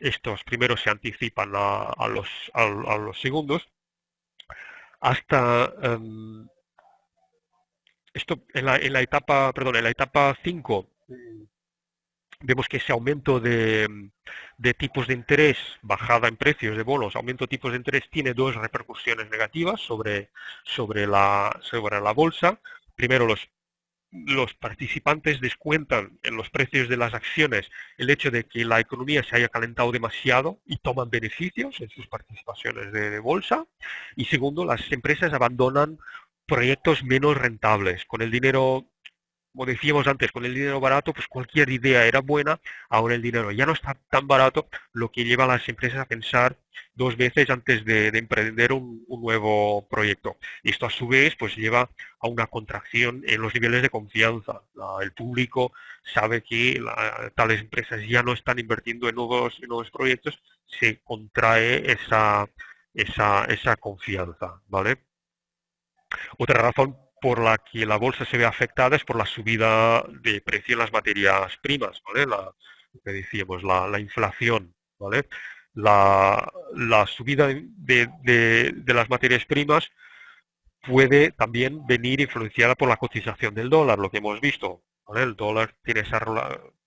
estos primeros se anticipan a los segundos, hasta esto en la etapa 5 vemos que ese aumento de tipos de interés, bajada en precios de bonos, aumento de tipos de interés tiene dos repercusiones negativas sobre la bolsa. Primero, los participantes descuentan en los precios de las acciones el hecho de que la economía se haya calentado demasiado y toman beneficios en sus participaciones de bolsa. Y segundo, las empresas abandonan proyectos menos rentables. Con el dinero, como decíamos antes, con el dinero barato, pues cualquier idea era buena, ahora el dinero ya no está tan barato, lo que lleva a las empresas a pensar dos veces antes de emprender un nuevo proyecto. Y esto a su vez pues lleva a una contracción en los niveles de confianza. El público sabe que tales empresas ya no están invirtiendo en nuevos proyectos, se contrae esa confianza, ¿vale? Otra razón por la que la bolsa se ve afectada es por la subida de precio en las materias primas, ¿vale? Lo que decíamos, la inflación, ¿vale? La subida de las materias primas puede también venir influenciada por la cotización del dólar, lo que hemos visto, ¿vale? El dólar tiene esa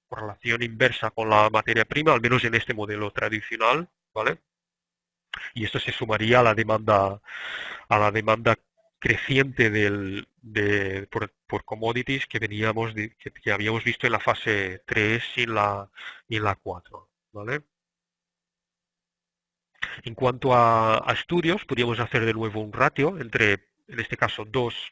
correlación inversa con la materia prima, al menos en este modelo tradicional, ¿vale? Y esto se sumaría a la demanda creciente por commodities que que habíamos visto en la fase 3 y en la 4, ¿vale? En cuanto a estudios, podríamos hacer de nuevo un ratio entre, en este caso, dos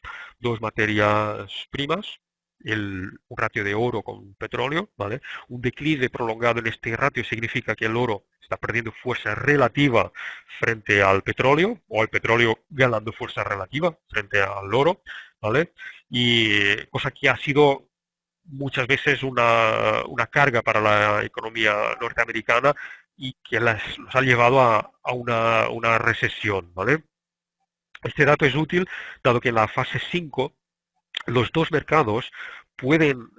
materias primas, un ratio de oro con petróleo, ¿vale? Un declive prolongado en este ratio significa que el oro está perdiendo fuerza relativa frente al petróleo, o el petróleo ganando fuerza relativa frente al oro, ¿vale? Y cosa que ha sido muchas veces una carga para la economía norteamericana y que los ha llevado a una recesión, ¿vale? Este dato es útil dado que en la fase 5 los dos mercados pueden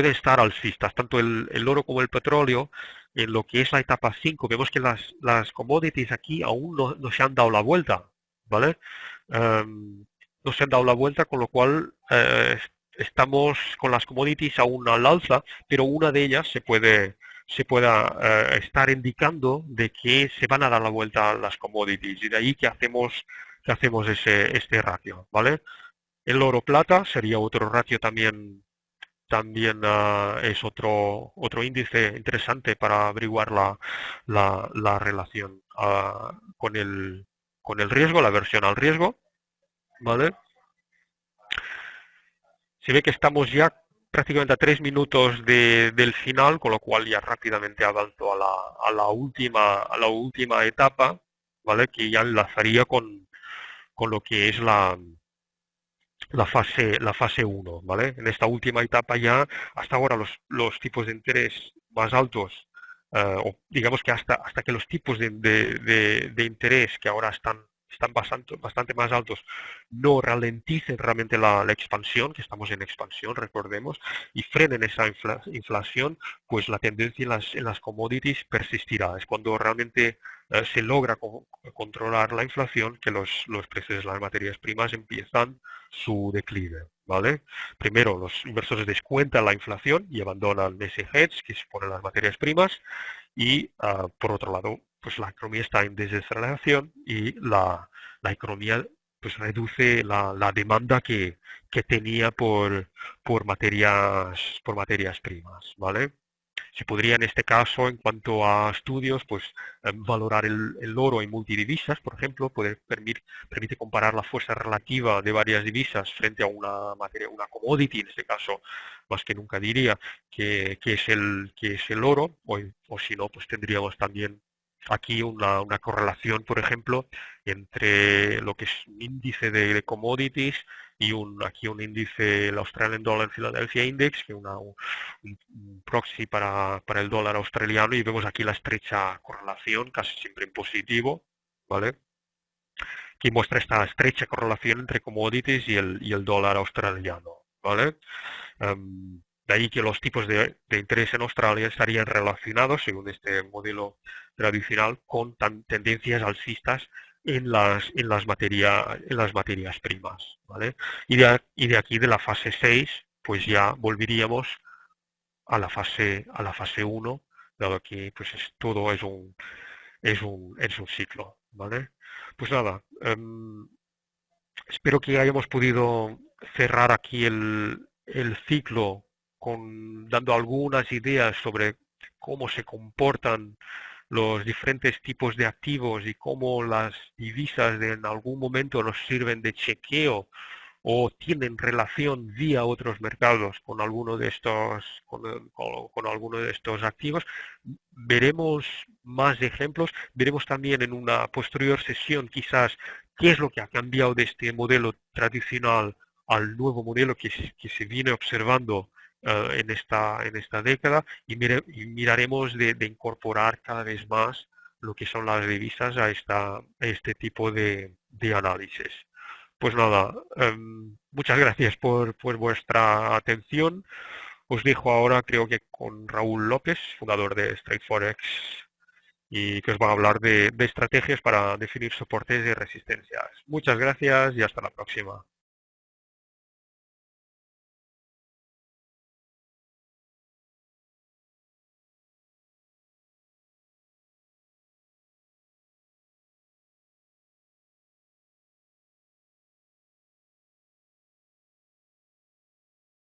estar alcistas, tanto el oro como el petróleo. En lo que es la etapa 5 vemos que las commodities aquí aún no se han dado la vuelta, ¿vale? No se han dado la vuelta, con lo cual estamos con las commodities aún al alza, pero una de ellas se pueda estar indicando de que se van a dar la vuelta a las commodities, y de ahí que hacemos este ratio, ¿vale? El oro plata sería otro ratio también es otro índice interesante para averiguar la relación con el riesgo, la aversión al riesgo, ¿vale? Se ve que estamos ya prácticamente a 3 minutos del final, con lo cual ya rápidamente avanzo a la última etapa, ¿vale? Que ya enlazaría con lo que es la fase uno, ¿vale? En esta última etapa ya, hasta ahora los tipos de interés más altos, o digamos que hasta que los tipos de interés que ahora están bastante más altos, no ralenticen realmente la expansión, que estamos en expansión, recordemos, y frenen esa inflación, pues la tendencia en las commodities persistirá. Es cuando realmente se logra controlar la inflación que los precios de las materias primas empiezan su declive, ¿vale? Primero, los inversores descuentan la inflación y abandonan ese hedge que suponen las materias primas, y por otro lado, pues la economía está en desaceleración y la economía pues reduce la demanda que tenía por materias primas, ¿vale? Se podría en este caso, en cuanto a estudios, pues valorar el oro en multidivisas, por ejemplo, permite comparar la fuerza relativa de varias divisas frente a una materia, una commodity, en este caso, más que nunca diría que es el oro, o si no, pues tendríamos también aquí una correlación, por ejemplo, entre lo que es un índice de commodities y aquí un índice, el Australian Dollar Philadelphia Index, que es un proxy para el dólar australiano, y vemos aquí la estrecha correlación, casi siempre en positivo, ¿vale? Que muestra esta estrecha correlación entre commodities y el dólar australiano, ¿vale? De ahí que los tipos de interés en Australia estarían relacionados, según este modelo tradicional, con tendencias alcistas en las materias primas, ¿vale? Y de aquí, de la fase 6, pues ya volveríamos a la fase uno, dado que pues todo es un ciclo, ¿vale? Pues nada, espero que hayamos podido cerrar aquí el ciclo dando algunas ideas sobre cómo se comportan los diferentes tipos de activos y cómo las divisas en algún momento nos sirven de chequeo o tienen relación vía otros mercados con alguno de con alguno de estos activos. Veremos más ejemplos, veremos también en una posterior sesión quizás qué es lo que ha cambiado de este modelo tradicional al nuevo modelo que se viene observando en esta década, y miraremos de incorporar cada vez más lo que son las divisas a este tipo de análisis. Pues nada, muchas gracias por vuestra atención. Os dejo ahora, creo que con Raúl López, fundador de StraightForex, y que os va a hablar de estrategias para definir soportes y resistencias. Muchas gracias y hasta la próxima.